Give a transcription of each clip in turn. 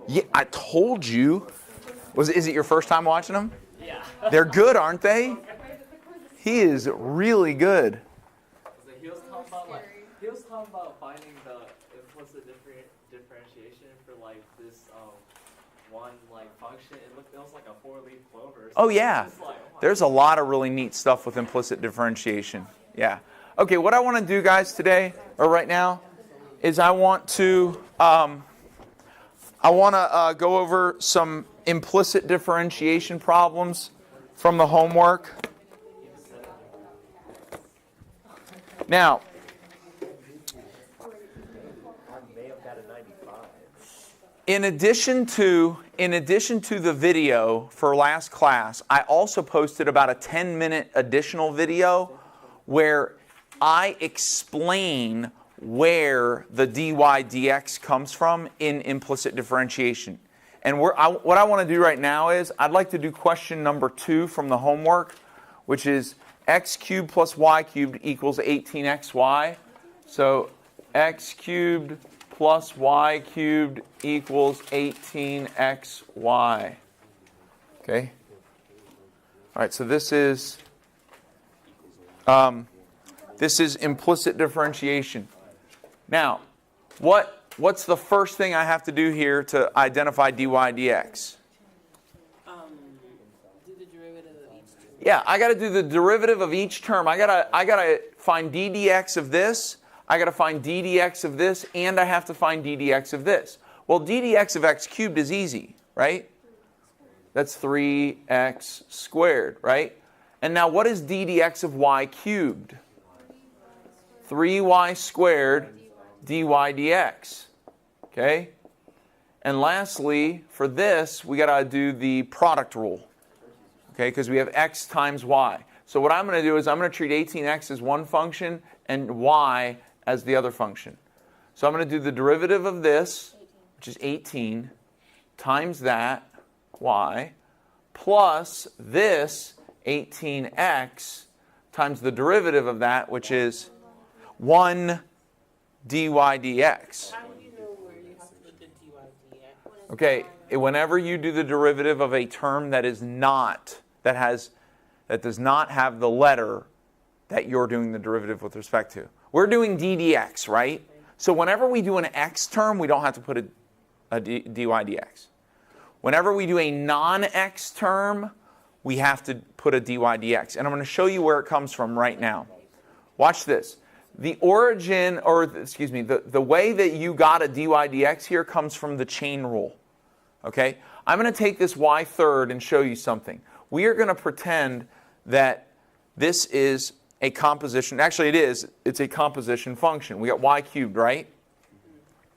Yeah, I told you. Is it your first time watching them? Yeah. They're good, aren't they? He is really good. He was talking about finding the implicit differentiation for like this one like function. It was like a 4-leaf clover. Oh yeah. There's a lot of really neat stuff with implicit differentiation. Yeah. Okay, what I want to do, guys, today or right now is I want to go over some implicit differentiation problems from the homework. Now, in addition to the video for last class, I also posted about a 10-minute additional video where I explain where the dy dx comes from in implicit differentiation. And what I want to do right now is I'd like to do question number 2 from the homework, which is x cubed plus y cubed equals 18xy. So x cubed plus y cubed equals 18xy. Okay? All right, so this is implicit differentiation. Now, what's the first thing I have to do here to identify dy dx? Do the derivative of each term. Yeah, I got to do the derivative of each term. I gotta find d dx of this. I got to find d dx of this, and I have to find d dx of this. Well, d dx of x cubed is easy, right? That's 3x squared, right? And now what is d dx of y cubed? 3y squared dy dx. Okay? And lastly, for this, we got to do the product rule. Okay? Because we have x times y. So what I'm going to do is I'm going to treat 18x as one function and y as the other function. So I'm going to do the derivative of this, which is 18, times that, y, plus this, 18x, times the derivative of that, which is 1 dy dx. How do you know where you have to put the dy dx? Okay, whenever you do the derivative of a term that does not have the letter that you're doing the derivative with respect to. We're doing d dx, right? So whenever we do an x term, we don't have to put a dy dx. Whenever we do a non-x term, we have to put a dy dx. And I'm going to show you where it comes from right now. Watch this. The origin, or excuse me, the way that you got a dy dx here comes from the chain rule. Okay? I'm going to take this y third and show you something. We are going to pretend that this is a composition. Actually, it is. It's a composition function. We got y cubed, right?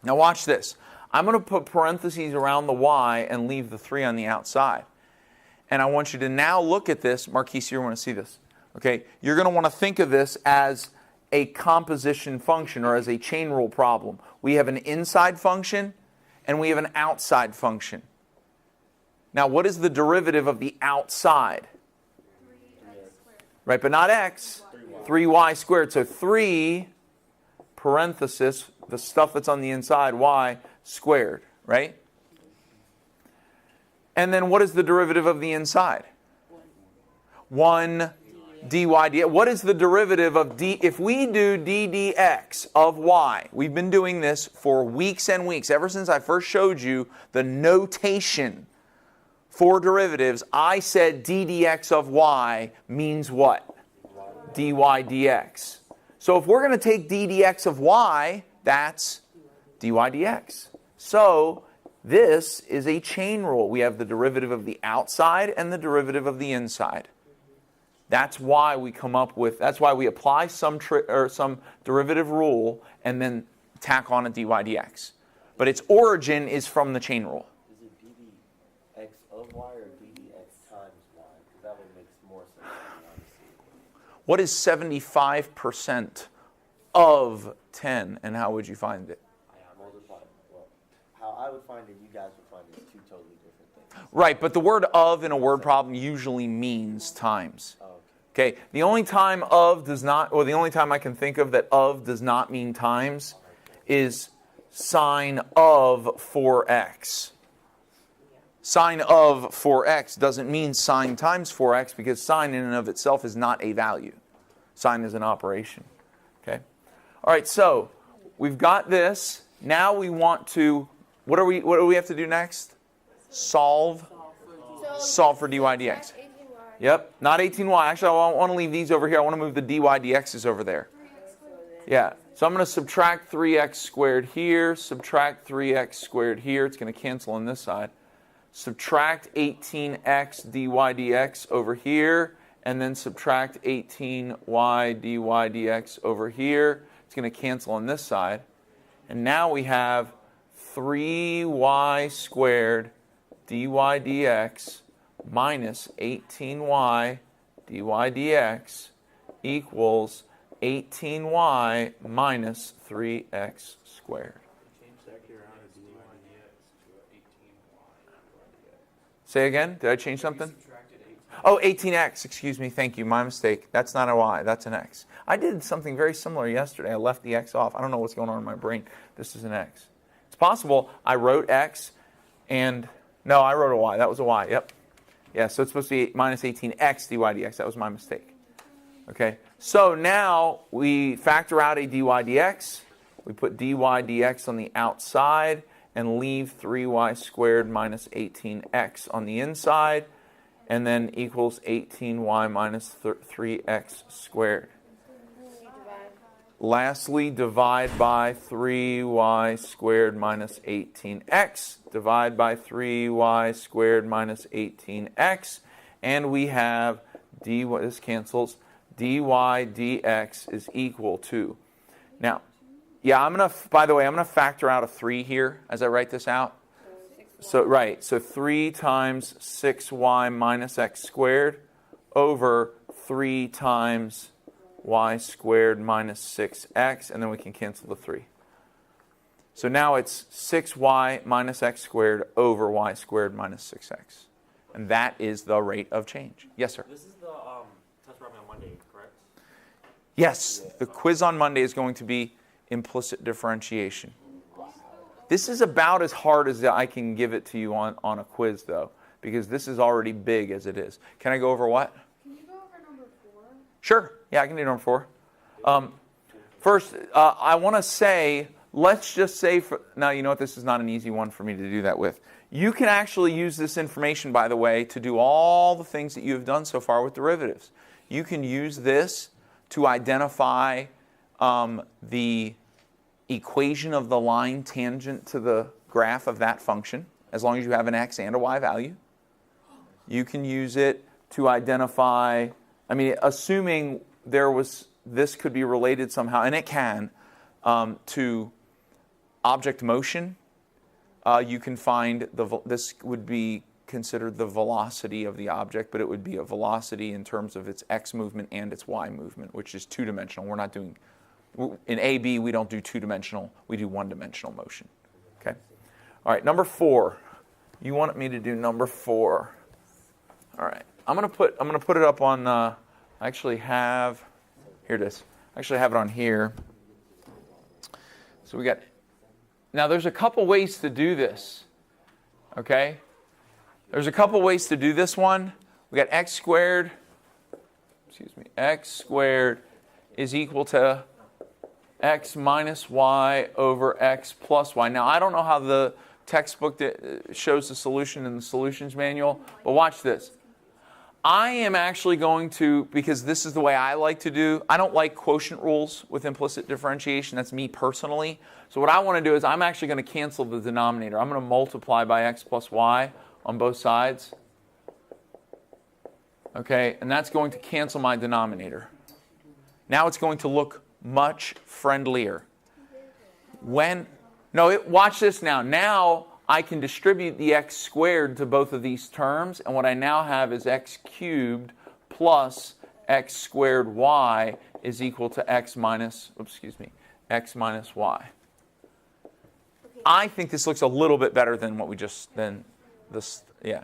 Now watch this. I'm going to put parentheses around the y and leave the 3 on the outside. And I want you to now look at this. Marquise, you want to see this. Okay? You're going to want to think of this as a composition function or as a chain rule problem. We have an inside function and we have an outside function. Now, what is the derivative of the outside? 3x squared. Right, but not x. 3y squared. So 3, parenthesis, the stuff that's on the inside, y squared, right? And then what is the derivative of the inside? 1 dy dx. What is the derivative of d? If we do d dx of y, we've been doing this for weeks and weeks. Ever since I first showed you the notation for derivatives, I said d dx of y means what? Dy dx. So if we're going to take d dx of y, that's dy dx. So this is a chain rule. We have the derivative of the outside and the derivative of the inside. That's why we come up with, that's why we apply some derivative rule and then tack on a dy dx. But its origin is from the chain rule. Is it ddx of y or ddx times y? Because that would make more sense to me, obviously. What is 75% of 10, and how would you find it? Multiply. Well, how I would find it, you guys would find it, is two totally different things. Right, but the word of in a word problem usually means times. Oh, Okay, the only time of does not, or the only time I can think of that of does not mean times is sine of 4x. Sine of 4x doesn't mean sine times 4x because sine in and of itself is not a value. Sine is an operation. Okay? All right, so we've got this. Now we want to, what do we have to do next? Solve for dy dx. Yep, not 18y. Actually, I want to leave these over here. I want to move the dy dx's over there. Yeah, so I'm going to subtract 3x squared here, subtract 3x squared here. It's going to cancel on this side. Subtract 18x dy dx over here, and then subtract 18y dy dx over here. It's going to cancel on this side. And now we have 3y squared dy dx minus 18y dy dx equals 18y minus 3x squared. Say again? Did I change something? Oh, 18x. Excuse me. Thank you. My mistake. That's not a y. That's an x. I did something very similar yesterday. I left the x off. I don't know what's going on in my brain. This is an x. It's possible I wrote x and... No, I wrote a y. That was a y. Yep. Yeah, so it's supposed to be minus 18x dy dx. That was my mistake. Okay. So now we factor out a dy dx. We put dy dx on the outside and leave 3y squared minus 18x on the inside, and then equals 18y minus 3x squared. Lastly, divide by 3y squared minus 18x. Divide by 3y squared minus 18x. And we have dy, this cancels, dy dx is equal to. Now, yeah, by the way, I'm going to factor out a 3 here as I write this out. So, right, so 3 times 6y minus x squared over 3 times y squared minus 6x, and then we can cancel the 3. So now it's 6y minus x squared over y squared minus 6x. And that is the rate of change. Yes, sir? This is the test we're having on Monday, correct? Yes, the quiz on Monday is going to be implicit differentiation. This is about as hard as I can give it to you on a quiz, though, because this is already big as it is. Can I go over what? Can you go over number 4? Sure. Yeah, I can do number 4. First, I want to say, let's just say, now you know what, this is not an easy one for me to do that with. You can actually use this information, by the way, to do all the things that you have done so far with derivatives. You can use this to identify the equation of the line tangent to the graph of that function, as long as you have an x and a y value. You can use it to identify, assuming this could be related somehow, and it can, to object motion. You can find this would be considered the velocity of the object, but it would be a velocity in terms of its x movement and its y movement, which is two-dimensional. We're not doing, in AB, we don't do two-dimensional. We do one-dimensional motion. Okay. All right, number 4. You wanted me to do number 4. All right. I'm gonna put it up on. I actually have. Here it is. I actually have it on here. So we got. Now there's a couple ways to do this. Okay. There's a couple ways to do this one. We got x squared. Excuse me. X squared is equal to x minus y over x plus y. Now I don't know how the textbook shows the solution in the solutions manual, but watch this. I am actually going to, because this is the way I like to do, I don't like quotient rules with implicit differentiation. That's me personally. So what I want to do is I'm actually going to cancel the denominator. I'm going to multiply by x plus y on both sides. Okay, and that's going to cancel my denominator. Now it's going to look much friendlier. Watch this now. Now I can distribute the x squared to both of these terms, and what I now have is x cubed plus x squared y is equal to x minus y. Okay. I think this looks a little bit better than what we just, yeah.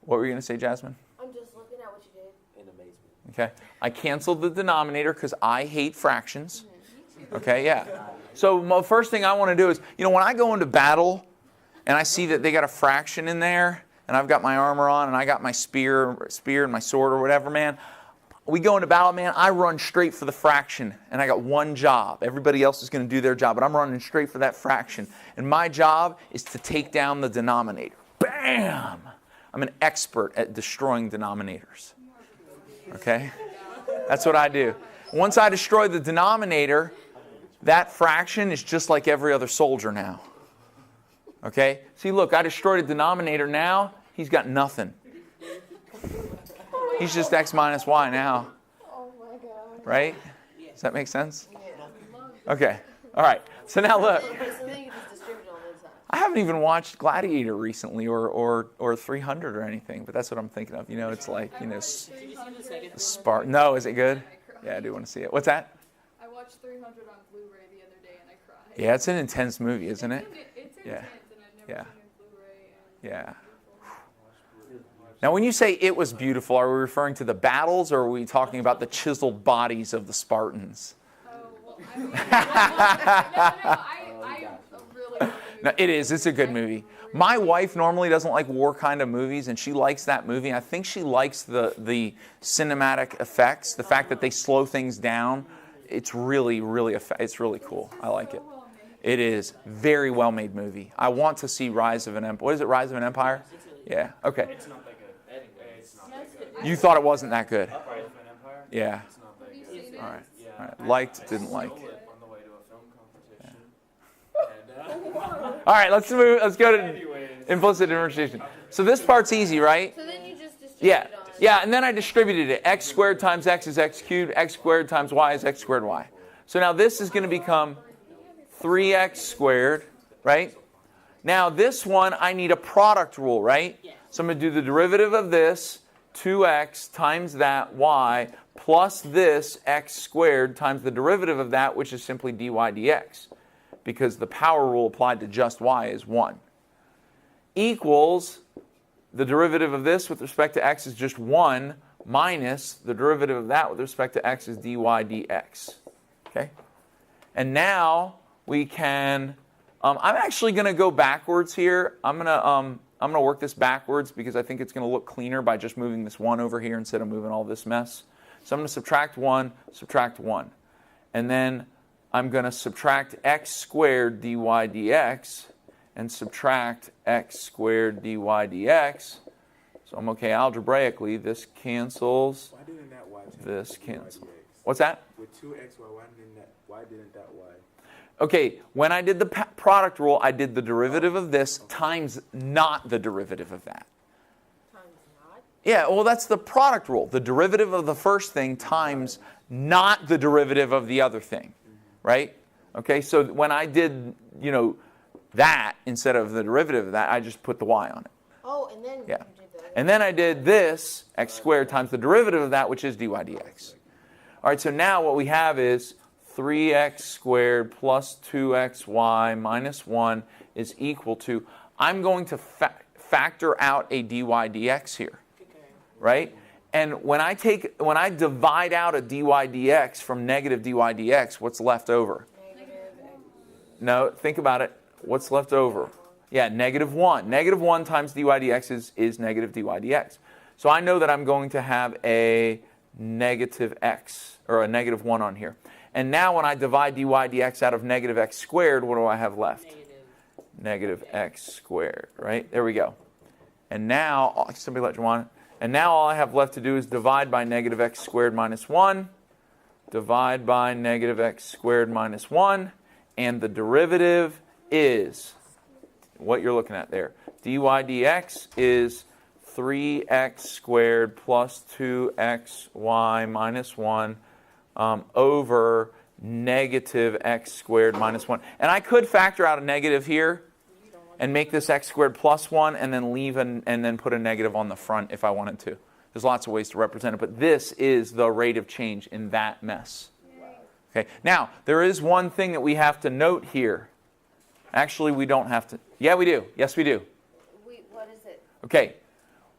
What were you going to say, Jasmine? I'm just looking at what you did. In amazement. Okay. I canceled the denominator because I hate fractions. Okay, yeah. So the first thing I want to do is, when I go into battle and I see that they got a fraction in there and I've got my armor on and I got my spear and my sword or whatever, man, we go into battle, man, I run straight for the fraction and I got one job. Everybody else is going to do their job, but I'm running straight for that fraction. And my job is to take down the denominator. Bam! I'm an expert at destroying denominators. Okay? That's what I do. Once I destroy the denominator, that fraction is just like every other soldier now. Okay? See, look, I destroyed a denominator now. He's got nothing. He's just x minus y now. Oh my God. Right? Does that make sense? Okay. All right. So now look. So then you just distribute all those out. I haven't even watched Gladiator recently or 300 or anything, but that's what I'm thinking of. It's like, Did you see the second Spartan. No, is it good? Yeah, I do want to see it. What's that? I watched 300 on Blu-ray the other day and I cried. Yeah, it's an intense movie, isn't it? It's Yeah. intense and I've never Yeah. seen it Blu-ray. And Yeah. Now, when you say it was beautiful, are we referring to the battles or are we talking about the chiseled bodies of the Spartans? Oh, well, I mean, I really love the movie. No, it is. It's a good movie. My wife normally doesn't like war kind of movies, and she likes that movie. I think she likes the cinematic effects, the fact that they slow things down. It's really, really, it's really cool. I like it. It is very well made movie. I want to see Rise of an Empire. What is it, Rise of an Empire? Yeah. Okay. It's not that good. It's not that good. You thought it wasn't that good. Rise of an Empire? Yeah. It's not that Have you good. seen it? All right. Yeah. All right. Liked, didn't I like. stole it on the way to a film competition. And, All right. Let's move. Let's go to anyways. implicit differentiation. So this part's easy, right? So then you just distribute Yeah. it on. Yeah, and then I distributed it. X squared times x is x cubed. X squared times y is x squared y. So now this is going to become 3x squared, right? Now this one, I need a product rule, right? So I'm going to do the derivative of this, 2x times that y, plus this x squared times the derivative of that, which is simply dy dx. Because the power rule applied to just y is 1. Equals the derivative of this with respect to x is just 1 minus the derivative of that with respect to x is dy dx. Okay? And now we can, I'm actually going to go backwards here. I'm going to work this backwards because I think it's going to look cleaner by just moving this 1 over here instead of moving all this mess. So I'm going to subtract 1, and then I'm going to subtract x squared dy dx and subtract x squared dy dx. So I'm okay algebraically. This cancels. Why didn't that y change? This to cancels. 2ydx? What's that? With 2xy, why didn't that y? Okay, when I did the product rule, I did the derivative of this times not the derivative of that. Times not. Yeah, well, that's the product rule. The derivative of the first thing times not the derivative of the other thing, right? Okay, so when I did, that instead of the derivative of that, I just put the y on it. Oh, and then Yeah. you did the. And then I did this, x squared times the derivative of that, which is dy dx. All right, so now what we have is 3x squared plus 2xy minus 1 is equal to, I'm going to factor out a dy dx here, right? And when I divide out a dy dx from negative dy dx, what's left over? No, think about it. What's left over? Yeah, negative 1. Negative 1 times dy dx is negative dy dx. So I know that I'm going to have a negative x, or a negative 1 on here. And now when I divide dy dx out of negative x squared, what do I have left? Negative x squared, right? There we go. And now, somebody let Juwan. And now all I have left to do is divide by negative x squared minus 1. Divide by negative x squared minus 1. And the derivative is what you're looking at there. Dy dx is 3x squared plus 2xy minus 1 over negative x squared minus 1. And I could factor out a negative here and make this x squared plus 1 and then leave and then put a negative on the front if I wanted to. There's lots of ways to represent it, but this is the rate of change in that mess. Okay. Now, there is one thing that we have to note here. Actually, we don't have to. Yeah, we do. Yes, we do. What is it? Okay.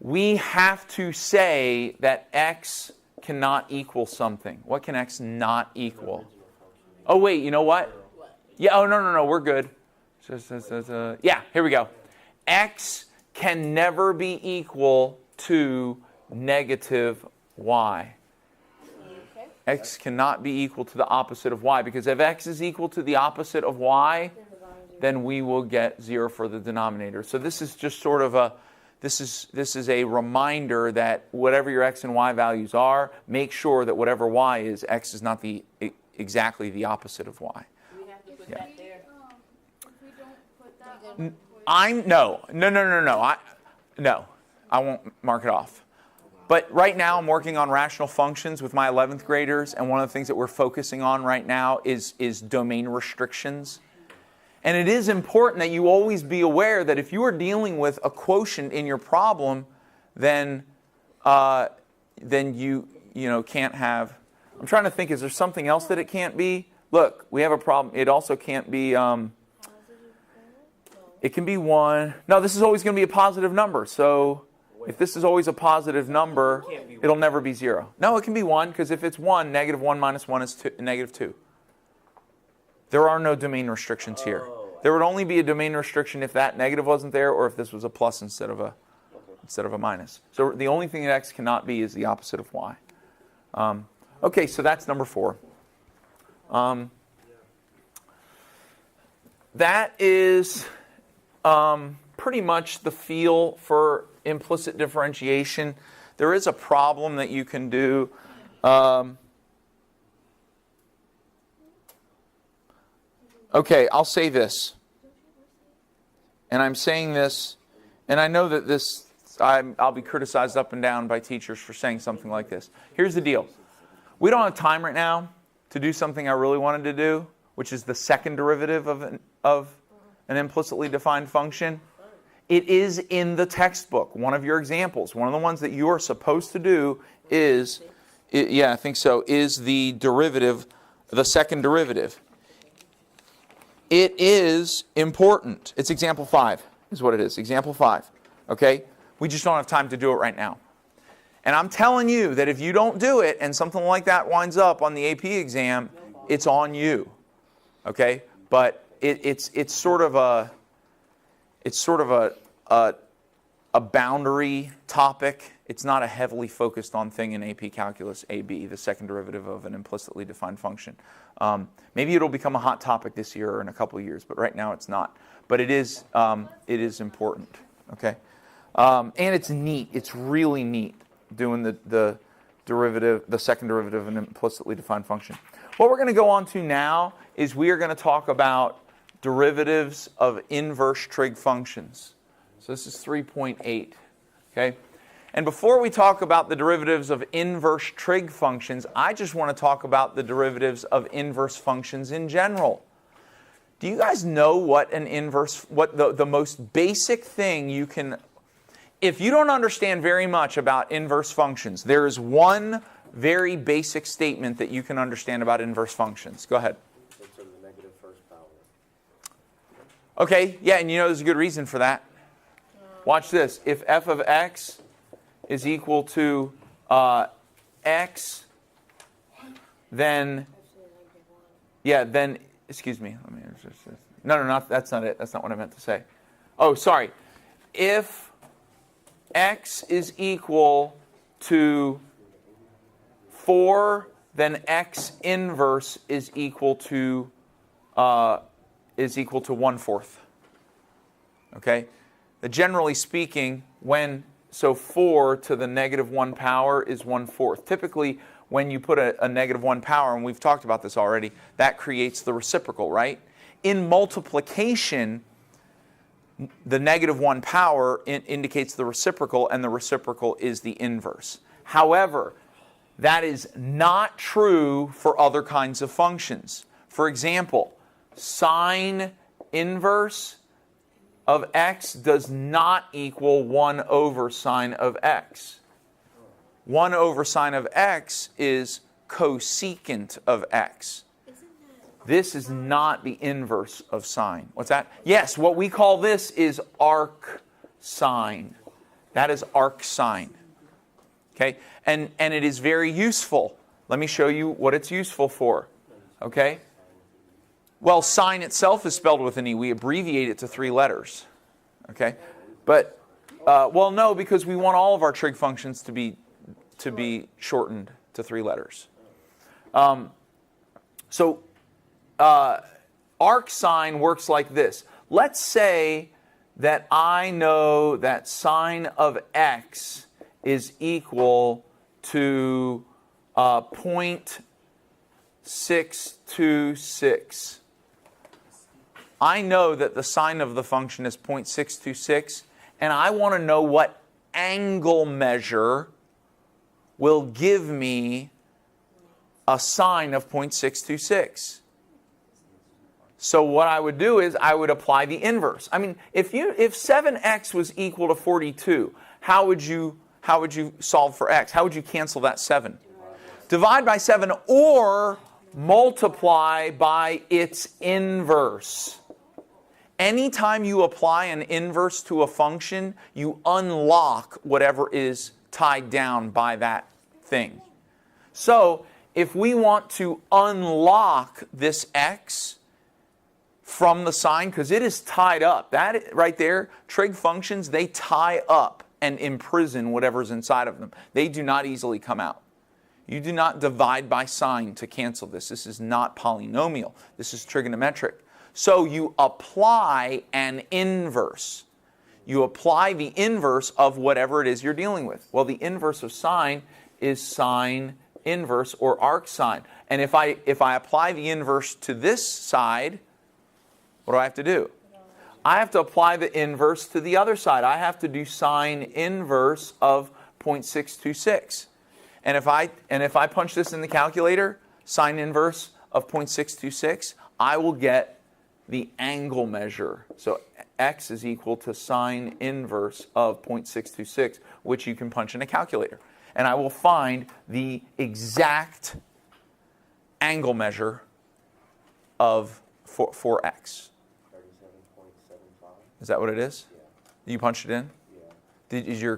We have to say that x cannot equal something. What can x not equal? Oh, wait, you know what? Yeah, oh, no, we're good. Yeah, here we go. X can never be equal to negative y. Okay. X cannot be equal to the opposite of y, because if x is equal to the opposite of y, then we will get 0 for the denominator. So this is just sort of a, this is a reminder that whatever your x and y values are, make sure that whatever y is, x is not exactly the opposite of y. We have to put Yeah. that there. If we don't put that on the No, I won't mark it off. But right now I'm working on rational functions with my 11th graders, and one of the things that we're focusing on right now is domain restrictions. And it is important that you always be aware that if you are dealing with a quotient in your problem, then you can't have. I'm trying to think, is there something else that it can't be? Look, we have a problem. It also can't be. It can be 1. No, this is always going to be a positive number. So if this is always a positive number, it'll never be 0. No, it can be 1, because if it's 1, negative 1 minus 1 is negative 2. There are no domain restrictions here. There would only be a domain restriction if that negative wasn't there, or if this was a plus instead of a minus. So the only thing that x cannot be is the opposite of y. Okay, so that's number 4. That is pretty much the feel for implicit differentiation. There is a problem that you can do. Okay, I'll say this. And I'm saying this, and I know that I'll be criticized up and down by teachers for saying something like this. Here's the deal. We don't have time right now to do something I really wanted to do, which is the second derivative of an implicitly defined function. It is in the textbook. One of your examples, one of the ones that you are supposed to do is, I think so, is the derivative, the second derivative. It is important. It's example 5 is what it is. Example 5. Okay? We just don't have time to do it right now. And I'm telling you that if you don't do it and something like that winds up on the AP exam, it's on you. Okay? But it's sort of a boundary topic. It's not a heavily focused on thing in AP Calculus AB, the second derivative of an implicitly defined function. Maybe it'll become a hot topic this year or in a couple of years, but right now it's not. But it is important. Okay, and it's neat. It's really neat doing the derivative, the second derivative of an implicitly defined function. What we're going to go on to now is we are going to talk about derivatives of inverse trig functions. So this is 3.8. Okay. And before we talk about the derivatives of inverse trig functions, I just want to talk about the derivatives of inverse functions in general. Do you guys know what an inverse, what the most basic thing you can, if you don't understand very much about inverse functions, there is one very basic statement that you can understand about inverse functions. Go ahead. It's of the negative first power. Okay, yeah, and you know there's a good reason for that. Watch this. If f of x is equal to x, then, excuse me. No, that's not it. That's not what I meant to say. Oh, sorry. If x is equal to 4, then x inverse is equal to 1/4. Okay? Generally speaking, so 4 to the negative 1 power is 1/4. Typically, when you put a negative 1 power, and we've talked about this already, that creates the reciprocal, right? In multiplication, the negative 1 power indicates the reciprocal, and the reciprocal is the inverse. However, that is not true for other kinds of functions. For example, sine inverse of x does not equal 1 over sine of x. 1 over sine of x is cosecant of x. This is not the inverse of sine. What's that? Yes, what we call this is arc sine. That is arc sine. Okay? And it is very useful. Let me show you what it's useful for. Okay? Well, sine itself is spelled with an E. We abbreviate it to 3 letters. Okay? But, well, no, because we want all of our trig functions to be shortened to 3 letters. So arc sine works like this. Let's say that I know that sine of x is equal to 0.626. I know that the sine of the function is 0.626, and I want to know what angle measure will give me a sine of 0.626. So what I would do is I would apply the inverse. I mean, if 7x was equal to 42, how would you solve for x? How would you cancel that 7? Divide by 7 or multiply by its inverse. Anytime you apply an inverse to a function, you unlock whatever is tied down by that thing. So if we want to unlock this x from the sine, because it is tied up, that right there, trig functions, they tie up and imprison whatever's inside of them. They do not easily come out. You do not divide by sine to cancel this. This is not polynomial. This is trigonometric. So you apply an inverse. You apply the inverse of whatever it is you're dealing with. Well, the inverse of sine is sine inverse or arc sine. And if I apply the inverse to this side, what do I have to do? I have to apply the inverse to the other side. I have to do sine inverse of 0.626. And if I punch this in the calculator, sine inverse of 0.626, I will get the angle measure. So x is equal to sine inverse of 0.626, which you can punch in a calculator. And I will find the exact angle measure of for x. 37.75. Is that what it is? Yeah. You punched it in? Yeah. Is your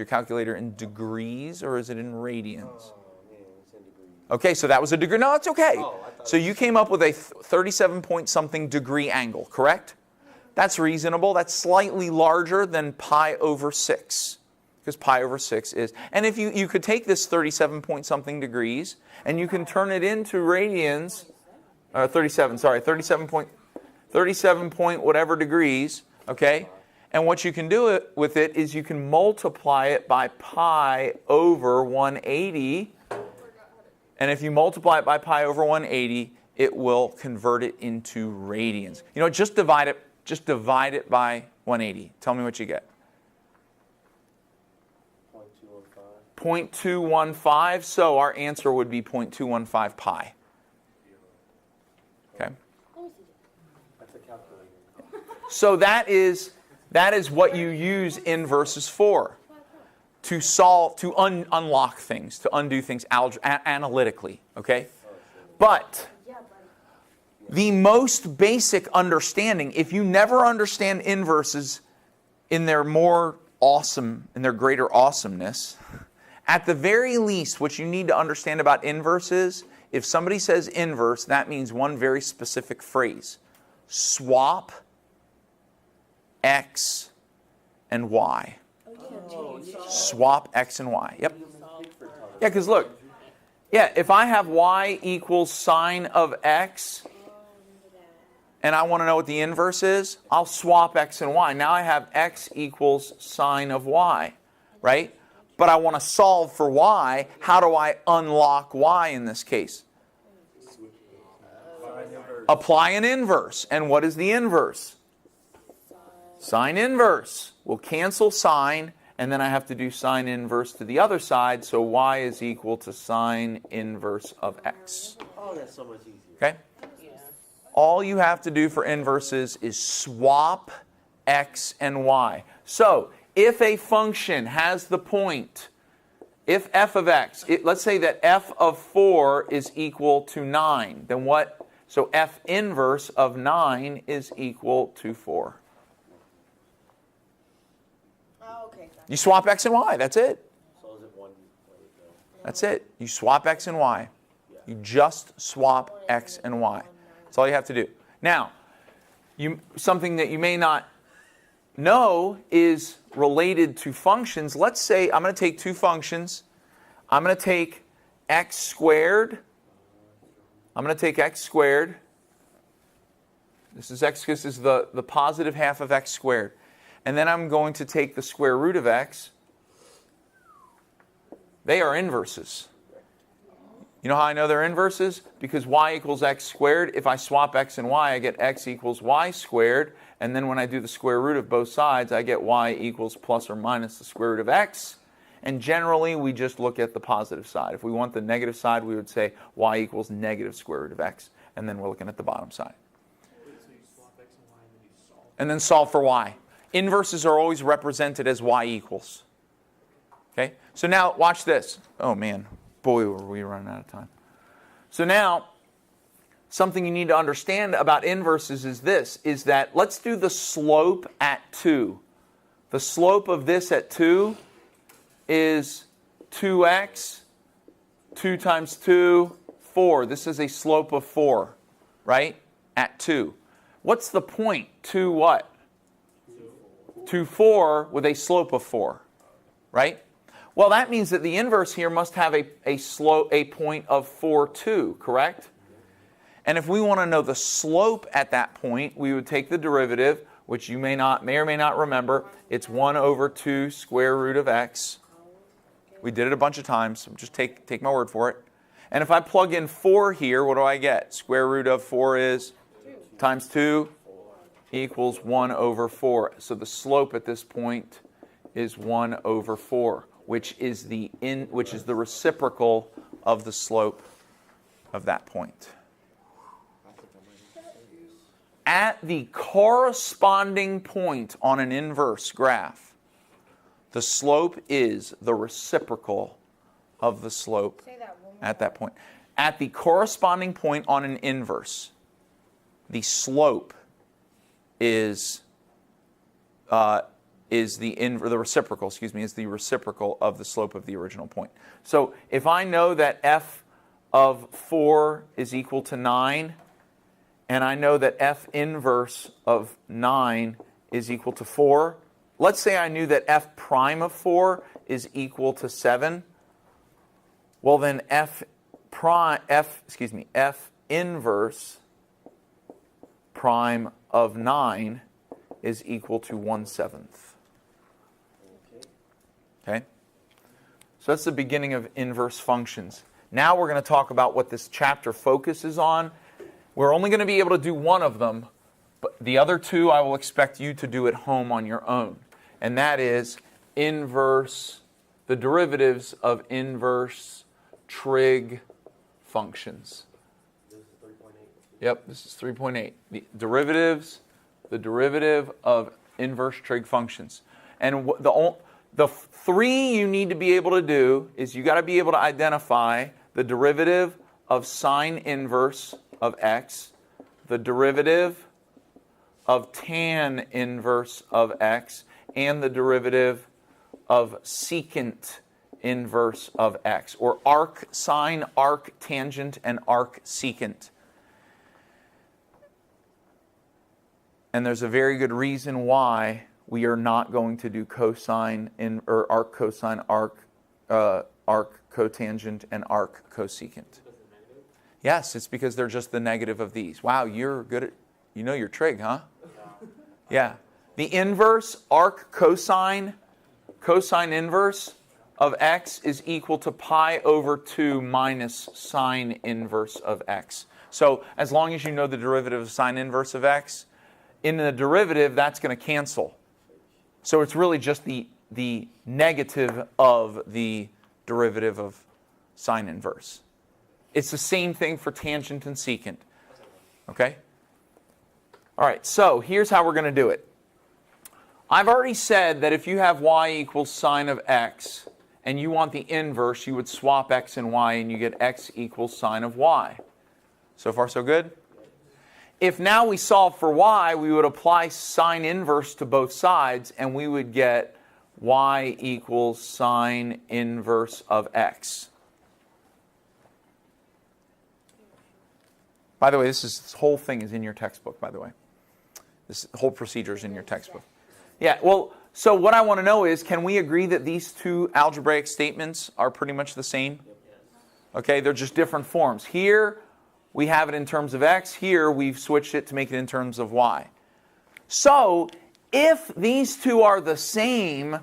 calculator in degrees or is it in radians? Oh, man, it's in degrees. Okay, so that was a degree. No, it's okay. Oh, I thought So you came up with a 37 point something degree angle, correct? That's reasonable. That's slightly larger than pi over 6. Because pi over 6 is... And if you could take this 37 point something degrees and you can turn it into radians, 37 point whatever degrees, okay? And what you can do with it is you can multiply it by pi over 180. And if you multiply it by pi over 180, it will convert it into radians. You know, just divide it by 180. Tell me what you get. 0.215. 0.215. So our answer would be 0.215 pi. Okay. That's a calculator. So that is what you use inverses for. To solve, to unlock things, to undo things analytically, okay? But the most basic understanding, if you never understand inverses in their more awesome, in their greater awesomeness, at the very least, what you need to understand about inverses, if somebody says inverse, that means one very specific phrase. Swap x and y. Swap x and y. Yep. Yeah, because look. Yeah, if I have y equals sine of x, and I want to know what the inverse is, I'll swap x and y. Now I have x equals sine of y, right? But I want to solve for y. How do I unlock y in this case? Apply an inverse. And what is the inverse? Sine inverse. We'll cancel sine, and then I have to do sine inverse to the other side, so y is equal to sine inverse of x. Oh, that's so much easier. Okay? All you have to do for inverses is swap x and y. So, if a function has the point, if f of x, let's say that f of 4 is equal to 9, then what? So f inverse of 9 is equal to 4. Oh, okay. You swap x and y, that's it. So is it one? That's it. You swap x and y. Yeah. You just swap x and y. That's all you have to do. Now, something that you may not know is related to functions. Let's say I'm going to take two functions. I'm going to take x squared. I'm going to take x squared. This is x, this is the positive half of x squared. And then I'm going to take the square root of x. They are inverses. You know how I know they're inverses? Because y equals x squared. If I swap x and y, I get x equals y squared. And then when I do the square root of both sides, I get y equals plus or minus the square root of x. And generally, we just look at the positive side. If we want the negative side, we would say y equals negative square root of x. And then we're looking at the bottom side. So you swap x and y and then you solve. And then solve for y. Inverses are always represented as y equals. Okay? So now, watch this. Oh, man. Boy, were we running out of time. So now, something you need to understand about inverses is this, is that let's do the slope at 2. The slope of this at 2 is 2x, 2 times 2, 4. This is a slope of 4, right? At 2. What's the point? 2 what? 2, 4 with a slope of 4, right? Well, that means that the inverse here must have a point of 4, 2, correct? And if we want to know the slope at that point, we would take the derivative, which you may or may not remember. It's 1 over 2 square root of x. We did it a bunch of times, so just take my word for it. And if I plug in 4 here, what do I get? Square root of 4 is times 2 equals 1 over 4. So the slope at this point is 1 over 4, which is the reciprocal of the slope of that point. At the corresponding point on an inverse graph, the slope is the reciprocal of the slope at that point. At the corresponding point on an inverse, the slope is the reciprocal, is the reciprocal of the slope of the original point. So if I know that f of 4 is equal to 9, and I know that f inverse of 9 is equal to 4, let's say I knew that f prime of 4 is equal to 7, well then f inverse prime of 9 is equal to 1/7. Okay? So that's the beginning of inverse functions. Now we're going to talk about what this chapter focuses on. We're only going to be able to do one of them, but the other two I will expect you to do at home on your own. And that is the derivatives of inverse trig functions. This is 3.8. Yep, this is 3.8. The derivative of inverse trig functions. And the three you need to be able to do is you got to be able to identify the derivative of sine inverse of x, the derivative of tan inverse of x, and the derivative of secant inverse of x, or arc sine, arc tangent, and arc secant. And there's a very good reason why we are not going to do cosine or arc cosine, arc cotangent, and arc cosecant. Yes, it's because they're just the negative of these. Wow, you're good at, you know your trig, huh? Yeah. The inverse, arc cosine inverse of x is equal to pi over 2 minus sine inverse of x. So as long as you know the derivative of sine inverse of x, in the derivative, that's going to cancel. So it's really just the negative of the derivative of sine inverse. It's the same thing for tangent and secant. Okay? All right, so here's how we're going to do it. I've already said that if you have y equals sine of x, and you want the inverse, you would swap x and y, and you get x equals sine of y. So far, so good? If now we solve for y, we would apply sine inverse to both sides, and we would get y equals sine inverse of x. By the way, this whole thing is in your textbook, by the way. This whole procedure is in your textbook. Yeah, well, so what I want to know is, can we agree that these two algebraic statements are pretty much the same? Okay, they're just different forms. Here, we have it in terms of x. Here, we've switched it to make it in terms of y. So, if these two are the same,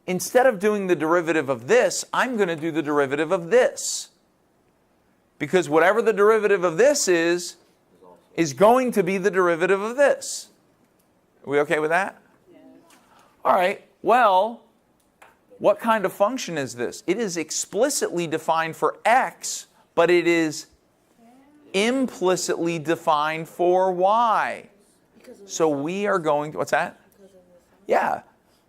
instead of doing the derivative of this, I'm going to do the derivative of this. Because whatever the derivative of this is going to be the derivative of this. Are we okay with that? Yeah. All right, well, what kind of function is this? It is explicitly defined for x, but it is implicitly defined for y. So we are going to, what's that? Yeah.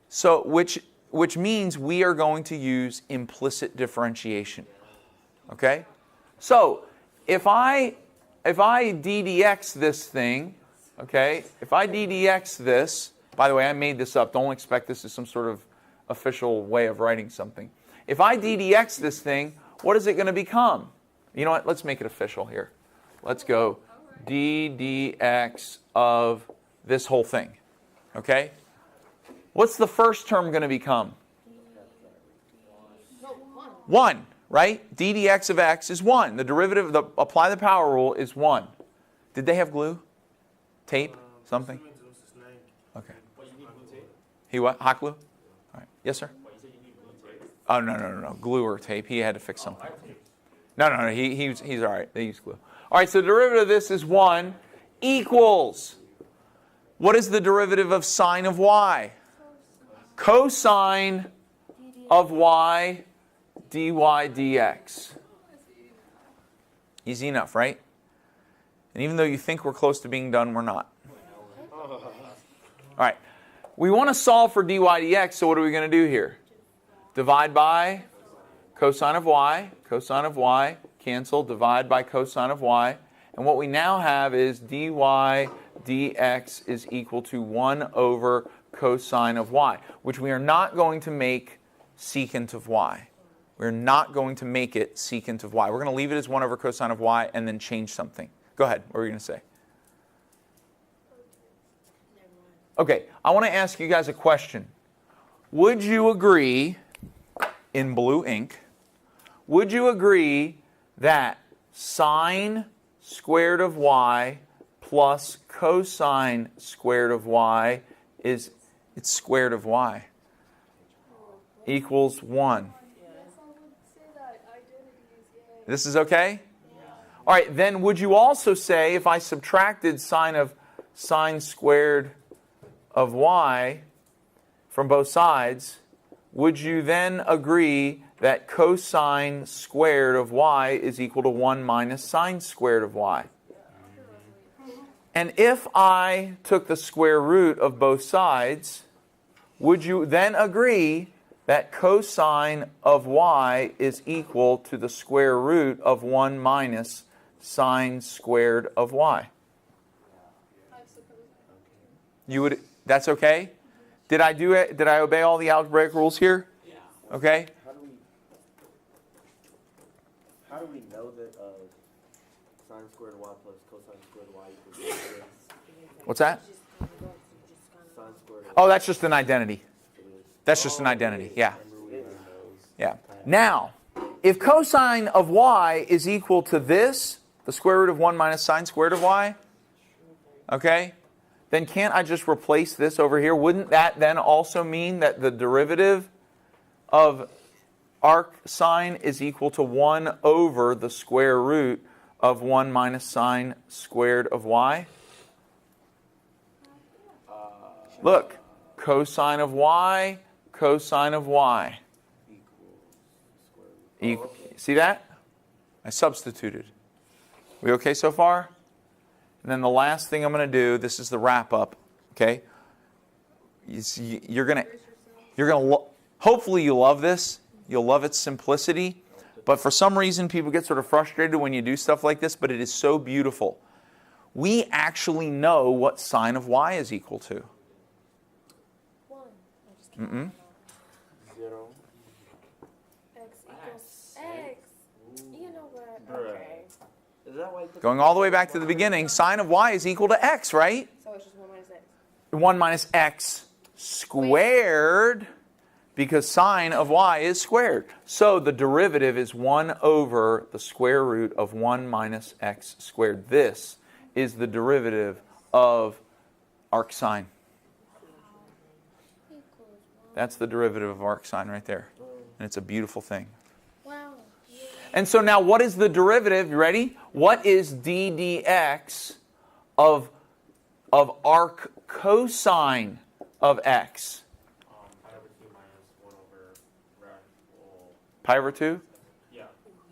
So which means we are going to use implicit differentiation. Okay? So if I ddx this thing, okay, if I ddx this, by the way, I made this up. Don't expect this is some sort of official way of writing something. If I ddx this thing, what is it going to become? You know what? Let's make it official here. Let's go ddx of this whole thing. Okay? What's the first term going to become? 1, right? ddx of x is 1. The derivative, apply the power rule, is 1. Did they have glue? Tape? Something? Okay. He what? Hot glue? All right. Yes, sir? Oh, no. Glue or tape. He had to fix something. No. He's all right. They use glue. All right, so the derivative of this is 1 equals, what is the derivative of sine of y? Cosine of y dy dx. Easy enough, right? And even though you think we're close to being done, we're not. All right. We want to solve for dy dx, so what are we going to do here? Divide by cosine of y, cancel, divide by cosine of y. And what we now have is dy dx is equal to 1 over cosine of y, which we are not going to make secant of y. We're not going to make it secant of y. We're going to leave it as 1 over cosine of y and then change something. Go ahead. What were you going to say? Okay, I want to ask you guys a question. Would you agree, in blue ink, would you agree that sine squared of y plus cosine squared of y is, it's squared of y, equals 1? This is okay? All right, then would you also say, if I subtracted sine squared of y from both sides, would you then agree that cosine squared of y is equal to 1 minus sine squared of y? And if I took the square root of both sides, would you then agree that cosine of y is equal to the square root of 1 minus sine squared of y? You would. That's okay? Did I do it? Did I obey all the algebraic rules here? Yeah. Okay? How do we know that sine squared of y plus cosine squared of y equals 6? What's that? Sine squared of Oh, that's just an identity. That's just an identity. Yeah. Yeah. Now, if cosine of y is equal to this, the square root of 1 minus sine squared of y, okay, then can't I just replace this over here? Wouldn't that then also mean that the derivative of arc sine is equal to 1 over the square root of 1 minus sine squared of y? Look, cosine of y, cosine of y. See that? I substituted. We okay so far? And then the last thing I'm going to do, this is the wrap up, okay? You're going to hopefully you love this. You'll love its simplicity. But for some reason, people get sort of frustrated when you do stuff like this, but it is so beautiful. We actually know what sine of y is equal to. 1. 0. X equals X. You know what? Okay. Is that why you put Going all the way back to the beginning, sine of y is equal to x, right? So it's just 1 minus x. 1 minus x squared, because sine of y is squared. So the derivative is 1 over the square root of 1 minus x squared. This is the derivative of arc sine. That's the derivative of arc sine right there. And it's a beautiful thing. Wow. And so now what is the derivative? You ready? What is d dx of arc cosine of x? Pi over 2 minus 1 over radical. Pi over 2? Yeah,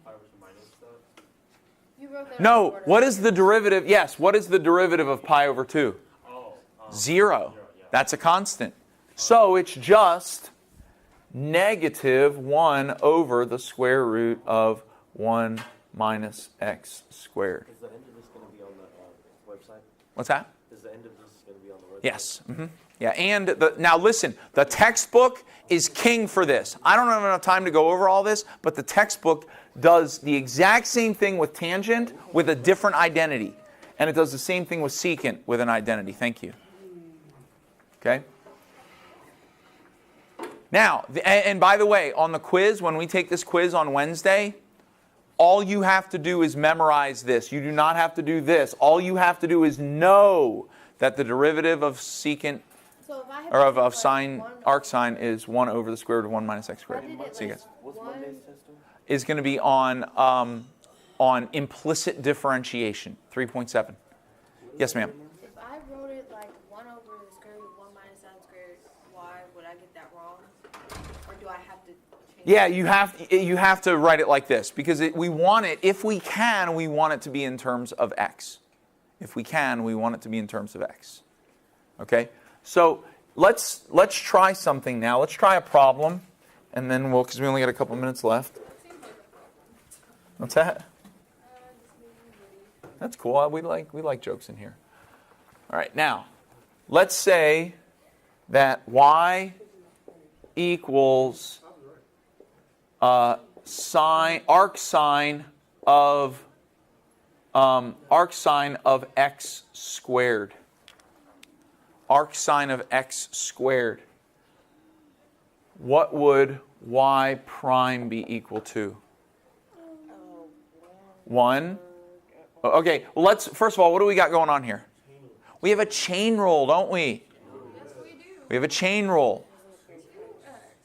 pi over 2 minus that. You wrote that. No, in order. what is the derivative? Yes, what is the derivative of pi over 2? Oh. 0. Yeah. That's a constant. So it's just negative 1 over the square root of 1 minus x squared. Is the end of this going to be on the website? What's that? Is the end of this going to be on the website? Yes. Yeah, and now listen, the textbook is king for this. I don't have enough time to go over all this, but the textbook does the exact same thing with tangent with a different identity. And it does the same thing with secant with an identity. Thank you. Okay? Now, and by the way, on the quiz, when we take this quiz on Wednesday, all you have to do is memorize this. You do not have to do this. All you have to do is know that the derivative of secant, So if I have or to of do, like, sine, 1 arc sine is 1 over the square root of 1 minus x squared. Why did it See you like guys. What's 1? Monday's testing? Is going to be on implicit differentiation, 3.7. Yes, ma'am. If I wrote it like 1 over the square root of 1 minus sine squared y, would I get that wrong? Or do I have to change Yeah, it? you have to write it like this because we want it, if we can, we want it to be in terms of x. If we can, we want it to be in terms of x. Okay? So let's try something now. Let's try a problem, and then because we only got a couple minutes left. What's that? That's cool. We like jokes in here. All right, now let's say that y equals arc sine of x squared. Arc sine of x squared. What would y prime be equal to? 1. Okay, well first of all, what do we got going on here? We have a chain rule, don't we? Yes, we do. We have a chain rule.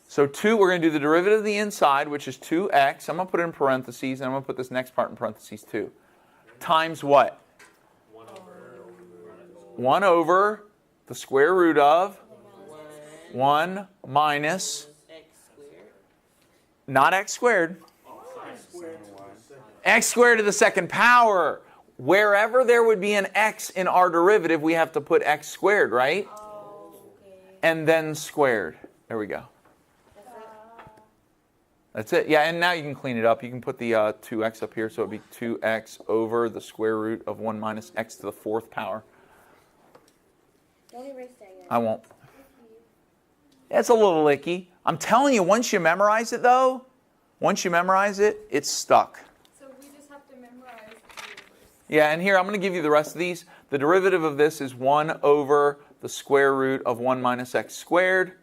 So 2, we're going to do the derivative of the inside, which is 2x. I'm going to put it in parentheses, and I'm going to put this next part in parentheses too. Times what? 1 over the square root of 1 minus X squared. not x squared. X squared to the second power. Wherever there would be an x in our derivative, we have to put x squared, right? Oh, okay. And then squared. There we go. That's it. Yeah, and now you can clean it up. You can put the 2x up here, so it would be 2x over the square root of 1 minus x to the 4th power. Don't erase that yet. I won't. It's a little licky. I'm telling you, once you memorize it, though, once you memorize it, it's stuck. So we just have to memorize the inverse. Yeah, and here, I'm going to give you the rest of these. The derivative of this is 1 over the square root of 1 minus x squared.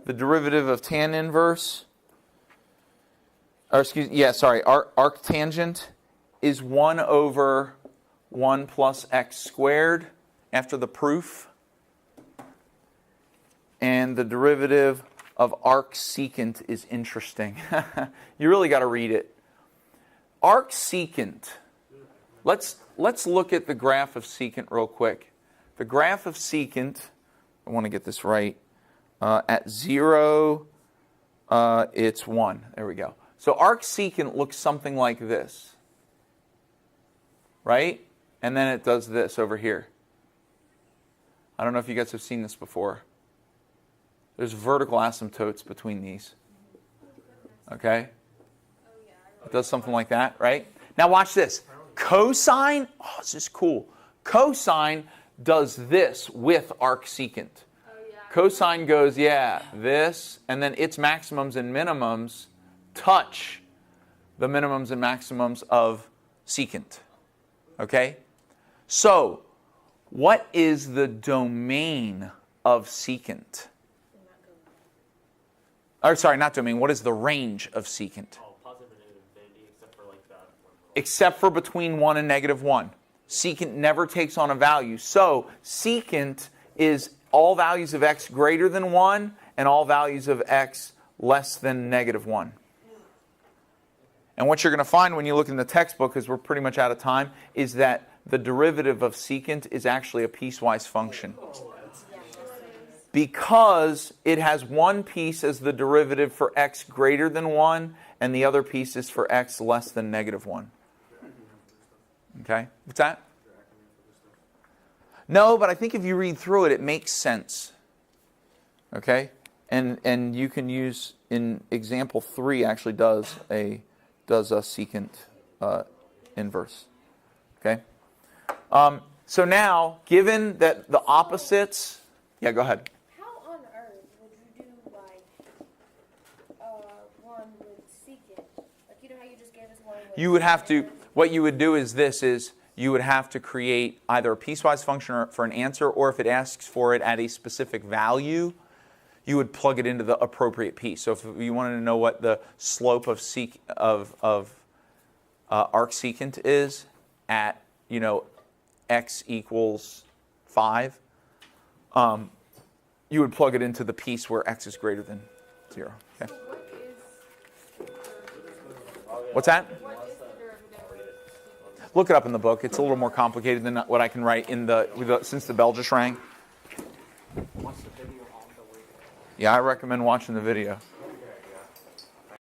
The derivative of tan inverse, arc tangent is 1 over 1 plus x squared after the proof. And the derivative of arc secant is interesting. You really got to read it. Arc secant. Let's look at the graph of secant real quick. The graph of secant, I want to get this right. At 0, it's 1. There we go. So arc secant looks something like this. Right? And then it does this over here. I don't know if you guys have seen this before. There's vertical asymptotes between these. Okay? It does something like that, right? Now watch this. Cosine, oh, this is cool. Cosine does this with arc secant. Cosine goes, this, and then its maximums and minimums touch the minimums and maximums of secant. Okay? So, what is the domain of secant? Or sorry, not domain. What is the range of secant? Oh, positive and negative infinity, except for like that. Except for between 1 and negative 1. Secant never takes on a value. So, secant is all values of x greater than 1 and all values of x less than negative 1. And what you're going to find when you look in the textbook, because we're pretty much out of time, is that the derivative of secant is actually a piecewise function. Because it has one piece as the derivative for x greater than 1, and the other piece is for x less than negative 1. Okay? What's that? No, but I think if you read through it, it makes sense. Okay? And you can use, in example 3 actually does a secant inverse. Okay? So now, given that the opposites... Yeah, go ahead. How on earth would you do like one with secant? Like, you know how you just gave us one with... You would have to... What you would do is you would have to create either a piecewise function for an answer, or if it asks for it at a specific value, you would plug it into the appropriate piece. So if you wanted to know what the slope of arcsecant is at, x equals 5, you would plug it into the piece where x is greater than 0. Okay. So what is What's that? what is the derivative of secant? Look it up in the book. It's a little more complicated than what I can write since the bell just rang. Watch the video on the way. Yeah, I recommend watching the video.